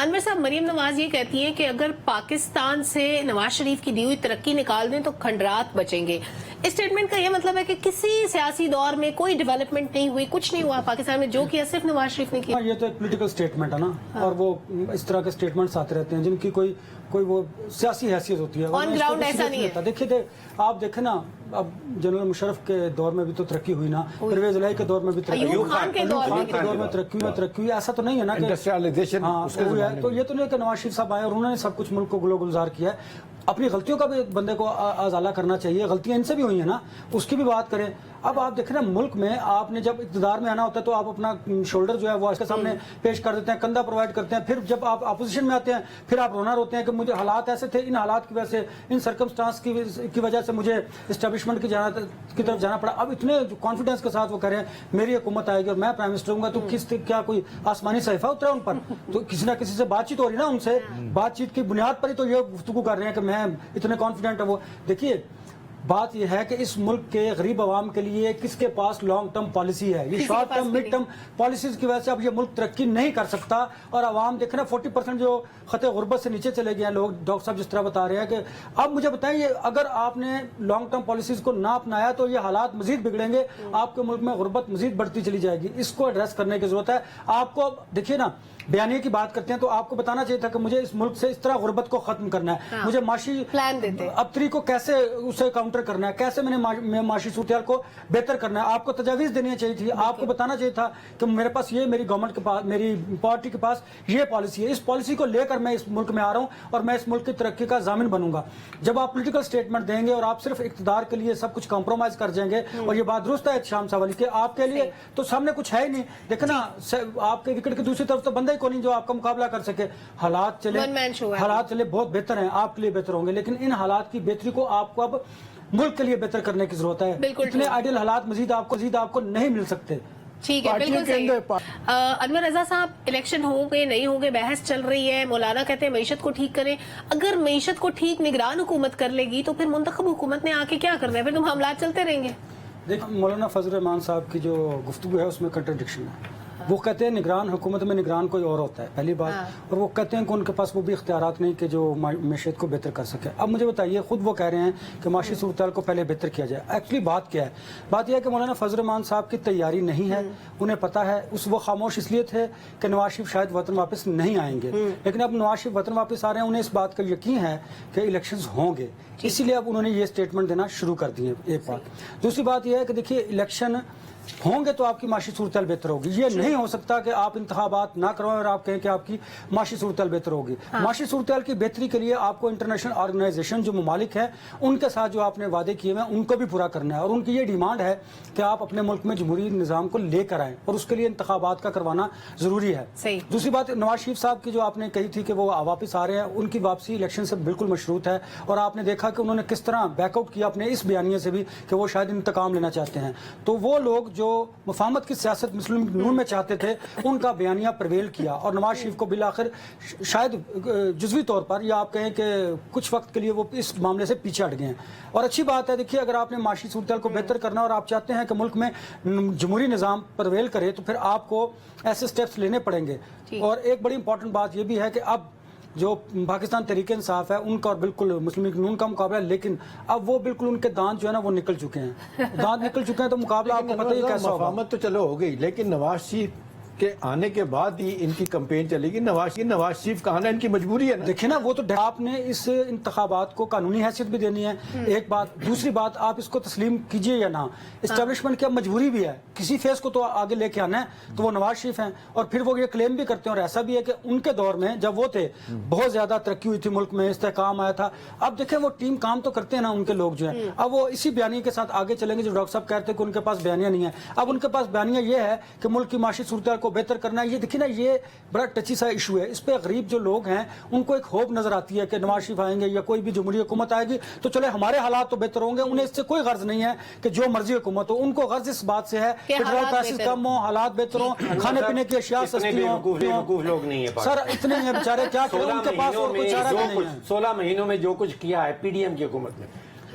انور صاحب، مریم نواز یہ کہتی ہیں کہ اگر پاکستان سے نواز شریف کی دی ہوئی ترقی نکال دیں تو کھنڈرات بچیں گے. اسٹیٹمنٹ کا یہ مطلب ہے کہ کسی سیاسی دور میں کوئی ڈیولپمنٹ نہیں ہوئی، کچھ نہیں ہوا پاکستان میں، جو کیا صرف نواز شریف نے کیا. یہ تو ایک پولیٹیکل اسٹیٹمنٹ ہے نا، اور وہ اس طرح کے اسٹیٹمنٹس آتے رہتے ہیں جن کی کوئی وہ سیاسی حیثیت ہوتی ہے. آن گراؤنڈ ایسا نہیں ہے. دیکھیے آپ دیکھیں نا، اب جنرل مشرف کے دور میں بھی تو ترقی ہوئی نا، پرویز الہی کے دور میں بھی ترقی ہوئی، ایوب خان کے دور میں ترقی ہوئی. ایسا تو نہیں ہے نا کہ ہاں تو یہ تو نہیں کہ نواز شریف صاحب آئے اور انہوں نے سب کچھ ملک کو گلو گلزار کیا ہے. اپنی غلطیوں کا بھی بندے کو ازالہ کرنا چاہیے، غلطیاں ان سے بھی ہوئی ہیں نا، اس کی بھی بات کریں. اب آپ دیکھیں نا، ملک میں آپ نے جب اقتدار میں آنا ہوتا ہے تو آپ اپنا شولڈر جو ہے وہ اس کے سامنے پیش کر دیتے ہیں، کندھا پرووائڈ کرتے ہیں. پھر جب آپ اپوزیشن میں آتے ہیں پھر آپ رونا روتے ہیں کہ مجھے حالات ایسے تھے، ان حالات کی وجہ سے، ان سرکمسٹانس کی وجہ سے مجھے اسٹیبلشمنٹ کی طرف جانا پڑا. اب اتنے کانفیڈنس کے ساتھ وہ کہہ رہے ہیں میری حکومت آئے گی اور میں پرائم منسٹر ہوں گا، تو کیا کوئی آسمانی صحیفہ اترا ان پر؟ تو کسی نہ کسی سے بات چیت ہو رہی نا، ان سے بات چیت کی بنیاد پر ہی تو یہ گفتگو کر رہے ہیں کہ میں اتنے کانفیڈنٹ ہوں. وہ دیکھیے بات یہ ہے کہ اس ملک کے غریب عوام کے لیے کس کے پاس لانگ ٹرم پالیسی ہے. یہ short term mid term policies کی وجہ سے اب یہ ملک ترقی نہیں کر سکتا. اور عوام دیکھنا 40% جو خطے غربت سے نیچے چلے گئے ہیں لوگ، ڈاکٹر صاحب جس طرح بتا رہے ہیں کہ اب مجھے بتائیں، اگر آپ نے لانگ ٹرم پالیسیز کو نہ اپنایا تو یہ حالات مزید بگڑیں گے، آپ کے ملک میں غربت مزید بڑھتی چلی جائے گی. اس کو ایڈریس کرنے کی ضرورت ہے. آپ کو دیکھیے نا، بیانیے کی بات کرتے ہیں تو آپ کو بتانا چاہیے تھا کہ مجھے اس ملک سے اس طرح غربت کو ختم کرنا ہے، مجھے معاشی ابتری کو کیسے اسے کاؤنٹر کرنا ہے، کیسے میں نے معاشی صورتحال کو بہتر کرنا ہے. آپ کو تجاویز دینی چاہیے تھی، آپ کو بتانا چاہیے تھا کہ میرے پاس یہ، میری گورنمنٹ کے پاس، میری پارٹی کے پاس یہ پالیسی ہے، اس پالیسی کو لے کر میں اس ملک میں آ رہا ہوں اور میں اس ملک کی ترقی کا ضامن بنوں گا. جب آپ پولیٹیکل اسٹیٹمنٹ دیں گے اور آپ صرف اقتدار کے لیے سب کچھ کمپرومائز کر جائیں گے، اور یہ بات درست ہے شام صاحب علی کہ آپ کے لیے تو سامنے کچھ ہے ہی نہیں. دیکھیں نا، آپ کے وکٹ کی دوسری طرف تو بندہ ہی کوئی نہیں جو آپ کا مقابلہ کر سکے. حالات چلے بہت بہتر ہیں، آپ کے لیے بہتر ہوں گے، لیکن ان حالات کی بہتری کو آپ کو اب ملک کے لیے بہتر کرنے کی ضرورت ہے. اتنے آئیڈیل حالات مزید آپ کو نہیں مل سکتے. ٹھیک ہے، بالکل صحیح. انور رضا صاحب، الیکشن ہوں گے نہیں ہوں گے بحث چل رہی ہے. مولانا کہتے ہیں معیشت کو ٹھیک کریں. اگر معیشت کو ٹھیک نگران حکومت کر لے گی تو پھر منتخب حکومت نے آ کے کیا کرنا ہے؟ پھر تو معاملات چلتے رہیں گے. دیکھیں، مولانا فضل الرحمان صاحب کی جو گفتگو ہے اس میں کنٹرڈکشن ہے. وہ کہتے ہیں نگران حکومت میں نگران کوئی اور ہوتا ہے، پہلی بات. اور وہ کہتے ہیں کہ ان کے پاس وہ بھی اختیارات نہیں کہ جو معیشت کو بہتر کر سکے. اب مجھے بتائیے، خود وہ کہہ رہے ہیں کہ معاشی صورتحال کو پہلے بہتر کیا جائے. ایکچولی بات کیا ہے؟ بات یہ ہے کہ مولانا فضل الرحمان صاحب کی تیاری نہیں ہے. انہیں پتا ہے، وہ خاموش اس لیے تھے کہ نواز شریف شاید وطن واپس نہیں آئیں گے، لیکن اب نواز شریف وطن واپس آ رہے ہیں. انہیں اس بات کا یقین ہے کہ الیکشنز ہوں گے، اسی لیے اب انہوں نے یہ اسٹیٹمنٹ دینا شروع کر دیے. ایک بات. دوسری بات یہ ہے کہ دیکھیے، الیکشن ہوں گے تو آپ کی معاشی صورتحال بہتر ہوگی. یہ نہیں ہو سکتا کہ آپ انتخابات نہ کروائیں اور آپ کہیں کہ آپ کی معاشی صورتحال بہتر ہوگی. معاشی صورتحال کی بہتری کے لیے آپ کو انٹرنیشنل آرگنائزیشن جو ممالک ہیں ان کے ساتھ جو آپ نے وعدے کیے ہیں ان کو بھی پورا کرنا ہے. اور ان کی یہ ڈیمانڈ ہے کہ آپ اپنے ملک میں جمہوری نظام کو لے کر آئیں، اور اس کے لیے انتخابات کا کروانا ضروری ہے. دوسری بات، نواز شریف صاحب کی جو آپ نے کہی تھی کہ وہ واپس آ رہے ہیں، ان کی واپسی الیکشن سے بالکل مشروط ہے. اور آپ نے دیکھا کہ انہوں نے کس طرح بیک آؤٹ کیا اپنے اس بیانیے سے بھی کہ وہ شاید انتقام لینا چاہتے ہیں. تو وہ لوگ جو مفاہمت کی سیاست مسلم نون میں چاہتے تھے، ان کا بیانیہ پرویل کیا، اور نواز شریف کو بالآخر شاید جزوی طور پر، یا آپ کہیں کہ کچھ وقت کے لیے وہ اس معاملے سے پیچھے ہٹ گئے ہیں. اور اچھی بات ہے. دیکھیے، اگر آپ نے معاشی صورتحال کو بہتر کرنا اور آپ چاہتے ہیں کہ ملک میں جمہوری نظام پرویل کرے تو پھر آپ کو ایسے سٹیپس لینے پڑیں گے. اور ایک بڑی امپورٹنٹ بات یہ بھی ہے کہ اب جو پاکستان تحریک انصاف ہے ان کا اور بالکل مسلم لیگ نون کا مقابلہ ہے، لیکن اب وہ بالکل ان کے دانت جو ہے نا وہ نکل چکے ہیں. دانت نکل چکے ہیں تو مقابلہ آپ کو پتہ ہی کیسا ہوگا. مفاہمت تو چلو ہو گئی، لیکن نواز شریف کے آنے کے بعد ہی ان کی کمپین چلے گی. نواز شریف کا آنا ان کی مجبوری ہے. دیکھیں نا، وہ تو آپ نے اس انتخابات کو قانونی حیثیت بھی دینی ہے، ایک بات. دوسری بات، آپ اس کو تسلیم کیجئے یا نہ، اسٹیبلشمنٹ کی اب مجبوری بھی ہے. کسی فیس کو تو آگے لے کے آنا ہے، تو وہ نواز شریف ہیں. اور پھر وہ یہ کلیم بھی کرتے ہیں، اور ایسا بھی ہے کہ ان کے دور میں جب وہ تھے بہت زیادہ ترقی ہوئی تھی ملک میں، استحکام آیا تھا. اب دیکھیں، وہ ٹیم کام تو کرتے ہیں نا ان کے لوگ جو ہیں. اب وہ اسی بیانیے کے ساتھ آگے چلیں گے جو ڈاکٹر صاحب کہتے ہیں کہ ان کے پاس بیانیہ نہیں ہے. اب ان کے پاس بیانیہ یہ ہے کہ ملک کی معاشی صورتحال کو بہتر کرنا ہے. یہ دیکھیں نا، یہ بڑا ٹچی سا ایشو ہے. اس پہ غریب جو لوگ ہیں ان کو ایک ہوپ نظر آتی ہے کہ نواز شریف آئیں گے یا کوئی بھی جمہوری حکومت آئے گی تو چلے ہمارے حالات تو بہتر ہوں گے. انہیں اس سے کوئی غرض نہیں ہے کہ جو مرضی حکومت ہو. ان کو غرض اس بات سے ہے کہ پیٹرول پرائسز کم ہوں، حالات بہتر ہوں، کھانے پینے کی اشیاء سستی ہوں. لوگ نہیں ہیں سر، اتنے ہیں بیچارے، کیا کریں، ان کے پاس اور کوئی چارہ نہیں ہے. 16 مہینوں میں جو کچھ کیا ہے پی ڈی ایم کی حکومت نے،